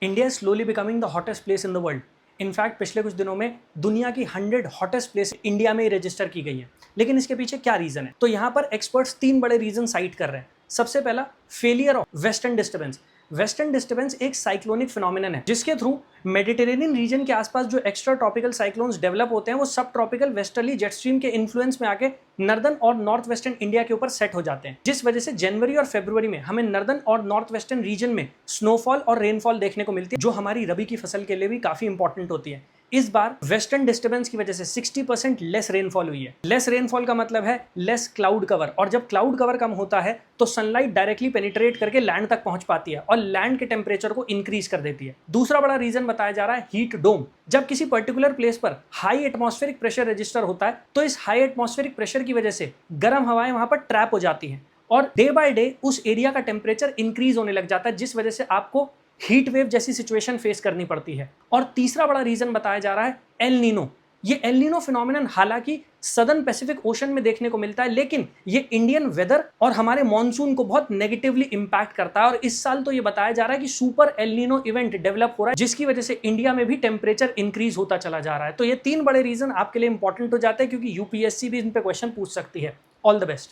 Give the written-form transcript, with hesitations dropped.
India is slowly becoming the hottest place in the world. In fact पिछले कुछ दिनों में दुनिया की 100 हॉटेस्ट प्लेस इंडिया में रजिस्टर की गई है। लेकिन इसके पीछे क्या रीजन है? तो यहाँ पर एक्सपर्ट्स 3 बड़े रीजन साइट कर रहे हैं। सबसे पहला, failure of western disturbance. Western disturbance एक साइक्लोनिक फिनोमिनन है जिसके थ्रू मेडिटेरेनियन रीजन के आसपास जो एक्स्ट्रा ट्रॉपिकल साइक्लोन्स डेवलप होते हैं वो सब ट्रॉपिकल वेस्टर्ली जेट स्ट्रीम के इन्फ्लुएंस में आके नर्दर्न और नॉर्थ वेस्टर्न इंडिया के ऊपर सेट हो जाते हैं, जिस वजह से जनवरी और फरवरी में हमें नर्दर्न और नॉर्थ वेस्टर्न रीजन में स्नोफॉल और रेनफॉल देखने को मिलती है, जो हमारी रबी की फसल के लिए भी काफी इंपॉर्टेंट होती है। इस बार वेस्टर्न डिस्टर्बेंस की वजह से 60% लेस रेनफॉल हुई है। लेस रेनफॉल का मतलब है लेस क्लाउड कवर, और जब क्लाउड कवर कम होता है तो सनलाइट डायरेक्टली पेनिट्रेट करके लैंड तक पहुंच पाती है और लैंड के टेम्परेचर को इंक्रीज कर देती है। दूसरा बड़ा रीजन बताया जा रहा है हीट डोम। जब किसी पर्टिकुलर प्लेस पर हाई एटमॉस्फेरिक प्रेशर रजिस्टर होता है तो इस हाई एटमॉस्फेरिक प्रेशर की वजह से गर्म हवाएं वहां पर ट्रैप हो जाती हैं और डे बाय डे उस एरिया का टेम्परेचर इंक्रीज होने लग जाता है, जिस वजह से आपको हीट वेव जैसी सिचुएशन फेस करनी पड़ती है। और तीसरा बड़ा रीजन बताया जा रहा है एल नीनो। ये एल नीनो फिनोमिनन हालांकि सदर्न पैसिफिक ओशन में देखने को मिलता है, लेकिन ये इंडियन वेदर और हमारे मॉनसून को बहुत नेगेटिवली इंपैक्ट करता है। और इस साल तो ये बताया जा रहा है कि super El Nino event develop हो रहा है, जिसकी वजह से इंडिया में भी टेम्परेचर इंक्रीज होता चला जा रहा है। तो ये 3 बड़े रीजन आपके लिए इंपॉर्टेंट हो जाते हैं, क्योंकि यूपीएससी भी इन पे क्वेश्चन पूछ सकती है। All the best.